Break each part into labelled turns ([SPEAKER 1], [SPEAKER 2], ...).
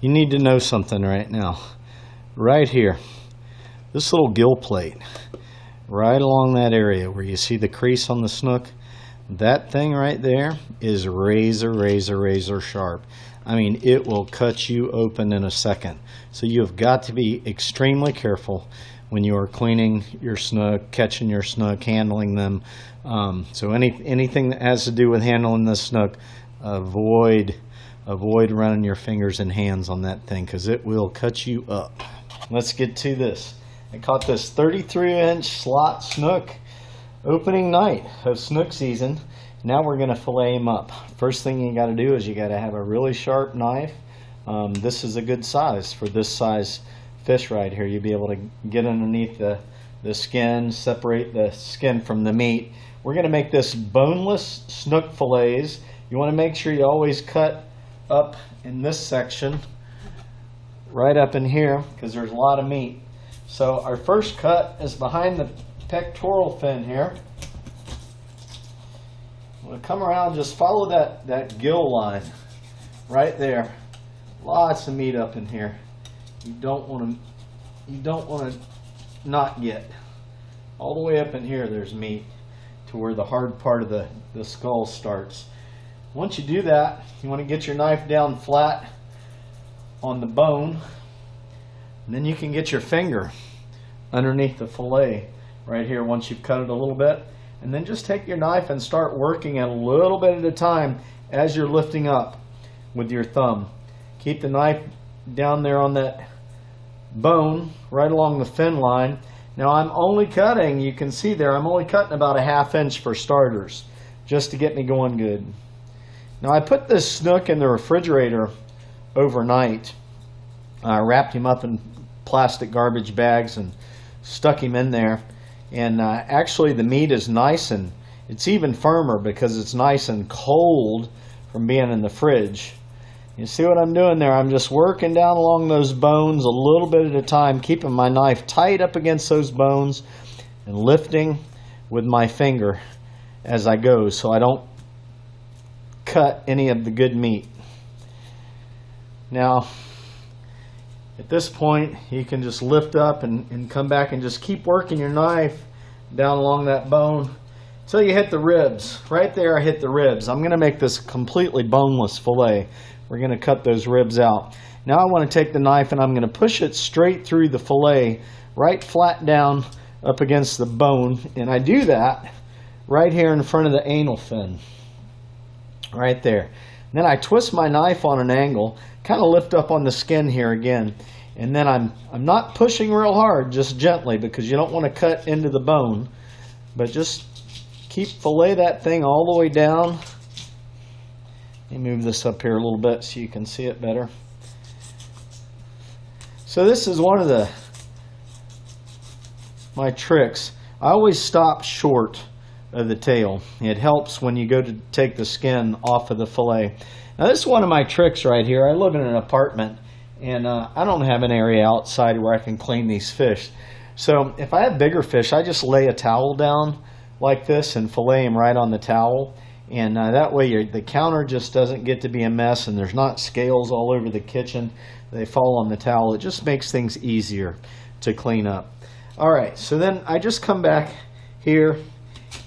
[SPEAKER 1] You need to know something right now. Right here, this little gill plate, right along that area where you see the crease on the snook, that thing right there is razor sharp. I mean, it will cut you open in a second. So you have got to be extremely careful when you are cleaning your snook, catching your snook, handling them. So anything that has to do with handling the snook, avoid running your fingers and hands on that thing because it will cut you up. Let's get to this. I caught this 33-inch slot snook opening night of snook season. Now we're going to fillet him up. First thing you got to do is you got to have a really sharp knife. This is a good size for this size fish right here. You'll be able to get underneath the skin, separate the skin from the meat. We're going to make this boneless snook fillets. You want to make sure you always cut up in this section, right up in here, because there's a lot of meat. So our first cut is behind the pectoral fin here. I'm going to come around, just follow that gill line right there. Lots of meat up in here. You don't want to not get. All the way up in here there's meat to where the hard part of the skull starts. Once you do that, you want to get your knife down flat on the bone, and then you can get your finger underneath the fillet right here once you've cut it a little bit, and then just take your knife and start working it a little bit at a time as you're lifting up with your thumb. Keep the knife down there on that bone right along the fin line. Now I'm only cutting, you can see there, I'm only cutting about a 1/2 inch for starters, just to get me going good. Now I put this snook in the refrigerator overnight. I wrapped him up in plastic garbage bags and stuck him in there. And actually the meat is nice, and it's even firmer because it's nice and cold from being in the fridge. You see what I'm doing there? I'm just working down along those bones a little bit at a time, keeping my knife tight up against those bones and lifting with my finger as I go so I don't cut any of the good meat. Now at this point you can just lift up and come back and just keep working your knife down along that bone until you hit the ribs. Right there I hit the ribs. I'm going to make this completely boneless fillet. We're going to cut those ribs out. Now I want to take the knife and I'm going to push it straight through the fillet, right flat down up against the bone, and I do that right here in front of the anal fin. Right there. Then I twist my knife on an angle, kind of lift up on the skin here again, and then I'm not pushing real hard, just gently, because you don't want to cut into the bone, but just fillet that thing all the way down. Let me move this up here a little bit so you can see it better. So this is one of my tricks. I always stop short of the tail. It helps when you go to take the skin off of the fillet. Now this is one of my tricks right here. I live in an apartment and I don't have an area outside where I can clean these fish. So if I have bigger fish, I just lay a towel down like this and fillet them right on the towel, and that way the counter just doesn't get to be a mess and there's not scales all over the kitchen. They fall on the towel. It just makes things easier to clean up. Alright, so then I just come back here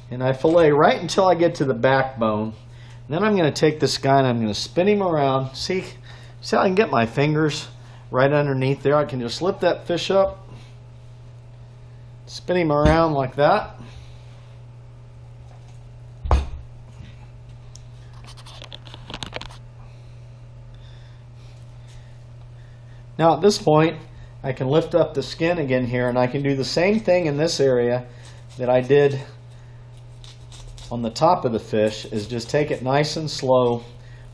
[SPEAKER 1] and I fillet right until I get to the backbone. And then I'm going to take this guy and I'm going to spin him around. See how I can get my fingers right underneath there? I can just lift that fish up, spin him around like that. Now at this point, I can lift up the skin again here, and I can do the same thing in this area that I did on the top of the fish, is just take it nice and slow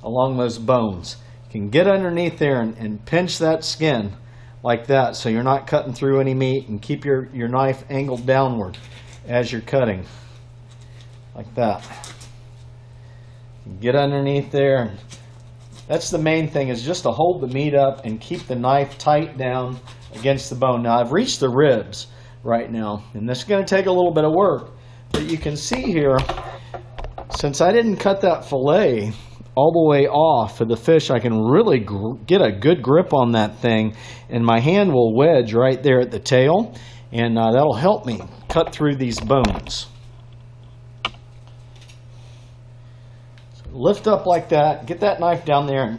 [SPEAKER 1] along those bones. You can get underneath there and pinch that skin like that so you're not cutting through any meat, and keep your knife angled downward as you're cutting like that. Get underneath there. That's the main thing, is just to hold the meat up and keep the knife tight down against the bone. Now I've reached the ribs right now, and this is going to take a little bit of work, but you can see here, since I didn't cut that fillet all the way off of the fish, I can really get a good grip on that thing, and my hand will wedge right there at the tail, and that'll help me cut through these bones. So lift up like that, get that knife down there,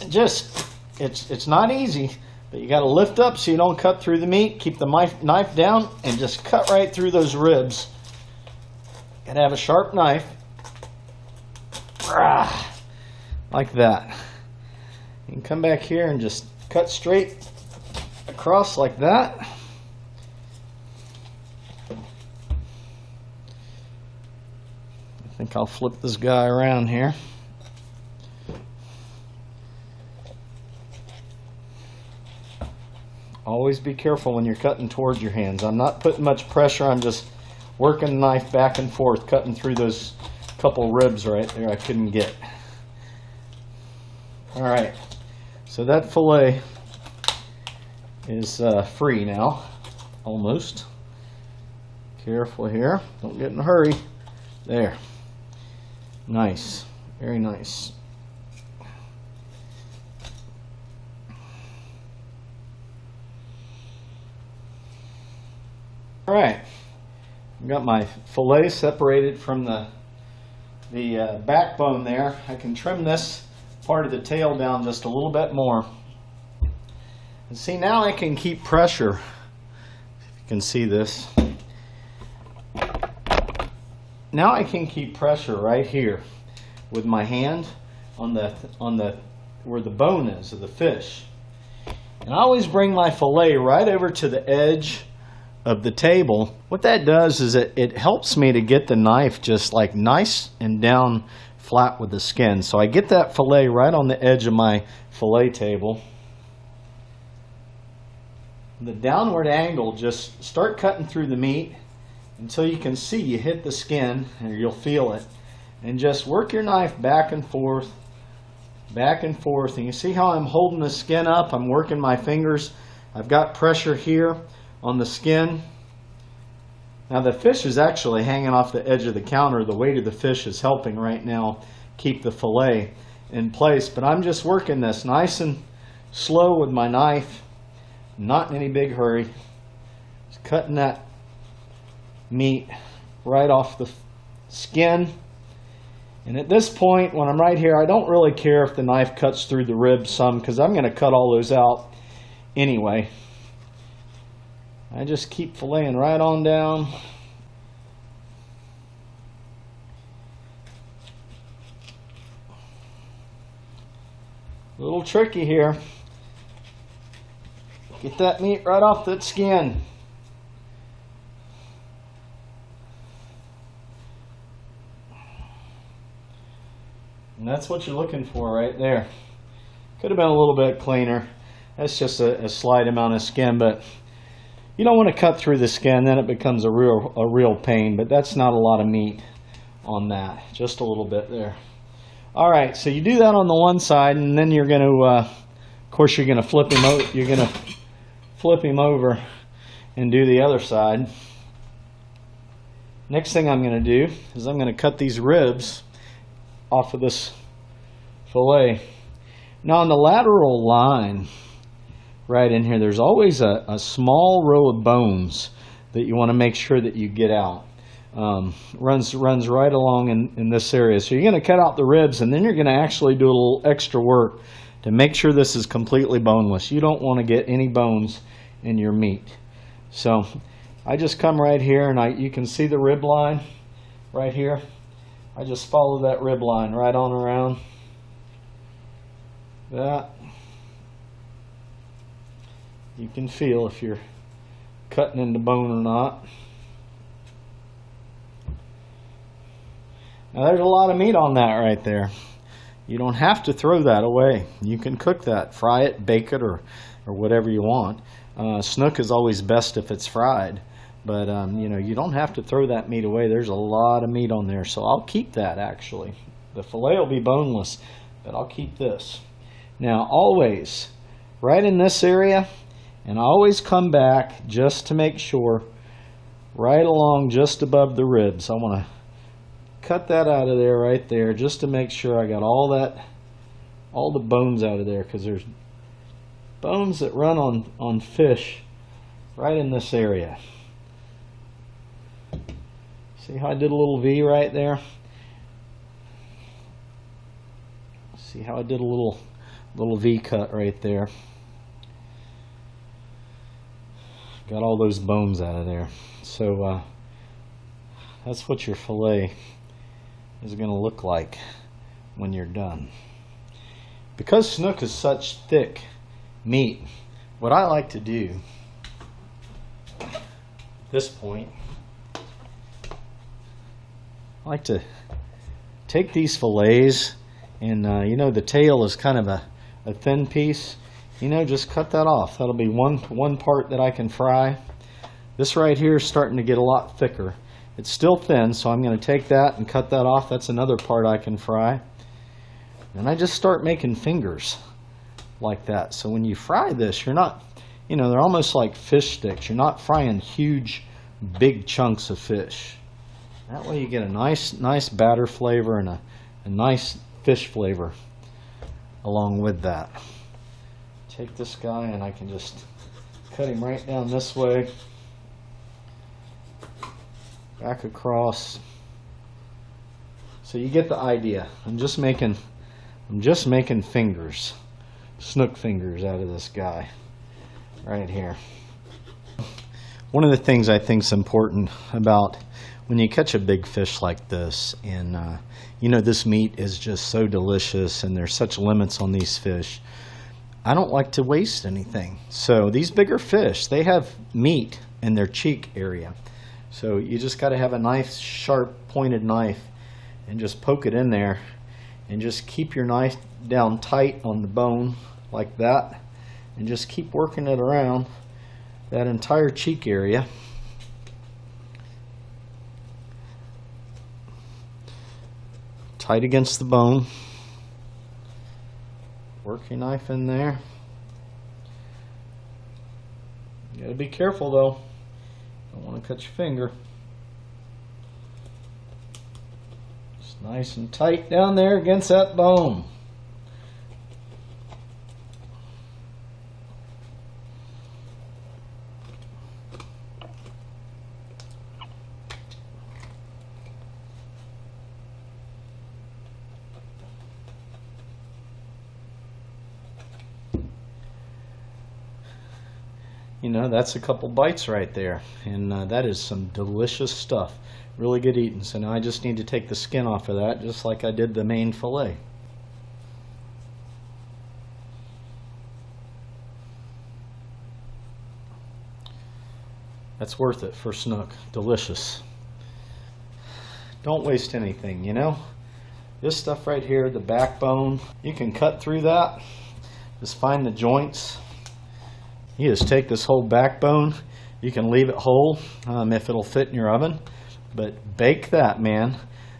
[SPEAKER 1] and just, it's not easy, but you got to lift up so you don't cut through the meat. Keep the knife down and just cut right through those ribs. Got to have a sharp knife. Like that. You can come back here and just cut straight across like that. I think I'll flip this guy around here. Always be careful when you're cutting towards your hands. I'm not putting much pressure, I'm just working the knife back and forth, cutting through those couple ribs right there I couldn't get. Alright, so that fillet is free now, almost. Careful here, don't get in a hurry. There. Nice, very nice. Alright, I've got my fillet separated from the backbone there. I can trim this part of the tail down just a little bit more. And see, now I can keep pressure. If you can see this. Now I can keep pressure right here with my hand on the where the bone is of the fish. And I always bring my fillet right over to the edge of the table. What that does is it helps me to get the knife just like nice and down flat with the skin. So I get that fillet right on the edge of my fillet table. The downward angle, just start cutting through the meat until you can see you hit the skin, or you'll feel it. And just work your knife back and forth, and you see how I'm holding the skin up? I'm working my fingers. I've got pressure here on the skin. Now the fish is actually hanging off the edge of the counter. The weight of the fish is helping right now keep the fillet in place, but I'm just working this nice and slow with my knife, not in any big hurry. Just cutting that meat right off the skin. And at this point, when I'm right here, I don't really care if the knife cuts through the ribs some, because I'm going to cut all those out anyway. I just keep filleting right on down. A little tricky here. Get that meat right off that skin. And that's what you're looking for right there. Could have been a little bit cleaner. That's just a slight amount of skin, but you don't want to cut through the skin, then it becomes a real pain, but that's not a lot of meat on that. Just a little bit there. All right, so you do that on the one side, and then you're going to, of course, you're going to flip him over. You're going to flip him over and do the other side. Next thing I'm going to do is I'm going to cut these ribs off of this fillet. Now on the lateral line, right in here, there's always a small row of bones that you want to make sure that you get out. Runs right along in this area. So you're going to cut out the ribs, and then you're going to actually do a little extra work to make sure this is completely boneless. You don't want to get any bones in your meat. So I just come right here, and you can see the rib line right here. I just follow that rib line right on around that. You can feel if you're cutting into bone or not. Now there's a lot of meat on that right there. You don't have to throw that away. You can cook that, fry it, bake it, or whatever you want. Snook is always best if it's fried, but you know, you don't have to throw that meat away. There's a lot of meat on there, so I'll keep that actually. The fillet will be boneless, but I'll keep this. Now always, right in this area, and I always come back just to make sure, right along just above the ribs. I want to cut that out of there right there, just to make sure I got all the bones out of there, because there's bones that run on fish right in this area. See how I did a little V right there? See how I did a little V cut right there? Got all those bones out of there. So that's what your fillet is going to look like when you're done. Because snook is such thick meat, what I like to do at this point, I like to take these fillets, and you know, the tail is kind of a thin piece. You know, just cut that off. That'll be one part that I can fry. This right here is starting to get a lot thicker. It's still thin, so I'm going to take that and cut that off. That's another part I can fry. And I just start making fingers like that. So when you fry this, you're not, you know, they're almost like fish sticks. You're not frying huge, big chunks of fish. That way you get a nice batter flavor and a nice fish flavor along with that. Take this guy and I can just cut him right down this way, back across. So you get the idea. I'm just making fingers, snook fingers out of this guy right here. One of the things I think is important about when you catch a big fish like this, and you know, this meat is just so delicious and there's such limits on these fish, I don't like to waste anything. So these bigger fish, they have meat in their cheek area. So you just got to have a nice sharp pointed knife and just poke it in there and just keep your knife down tight on the bone like that, and just keep working it around that entire cheek area. Tight against the bone. Work your knife in there. You gotta be careful though. Don't want to cut your finger. Just nice and tight down there against that bone. You know, that's a couple bites right there, and that is some delicious stuff. Really good eating. So now I just need to take the skin off of that, just like I did the main fillet. That's worth it for snook. Delicious. Don't waste anything, you know. This stuff right here, the backbone, you can cut through that. Just find the joints. You just take this whole backbone, you can leave it whole if it'll fit in your oven, but bake that, man.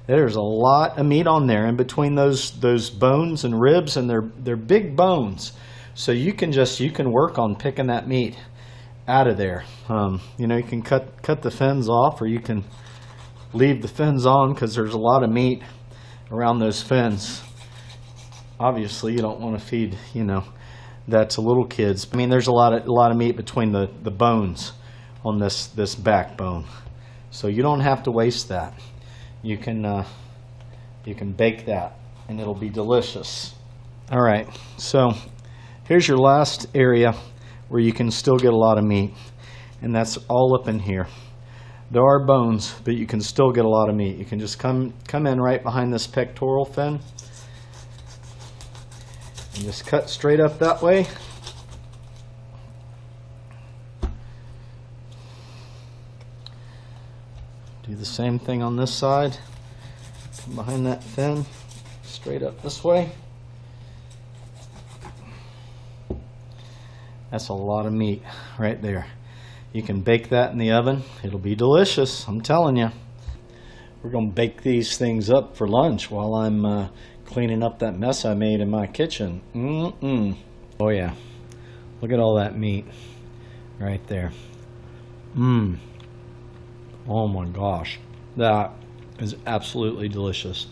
[SPEAKER 1] There's a lot of meat on there in between those bones and ribs, and they're big bones. So you can work on picking that meat out of there. You know, you can cut the fins off, or you can leave the fins on, because there's a lot of meat around those fins. Obviously, you don't want to feed, you know, that to little kids. I mean, there's a lot of meat between the bones on this backbone, so you don't have to waste that. You can bake that, and it'll be delicious. All right, so here's your last area where you can still get a lot of meat, and that's all up in here. There are bones, but you can still get a lot of meat. You can just come in right behind this pectoral fin. And just cut straight up that way. Do the same thing on this side. Come behind that fin, straight up this way. That's a lot of meat right there. You can bake that in the oven. It'll be delicious, I'm telling you. We're going to bake these things up for lunch while I'm cleaning up that mess I made in my kitchen. Oh yeah, look at all that meat right there. Oh my gosh, that is absolutely delicious.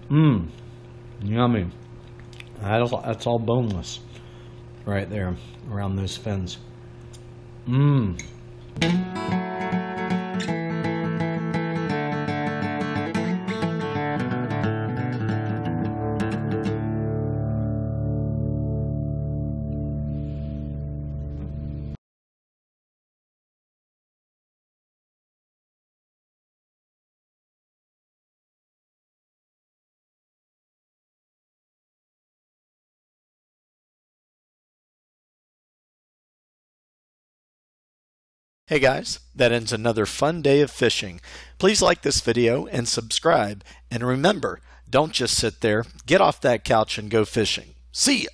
[SPEAKER 1] Mmm, yummy. That's all boneless right there around those fins. Mmm. Hey guys, that ends another fun day of fishing. Please like this video and subscribe. And remember, don't just sit there. Get off that couch and go fishing. See ya!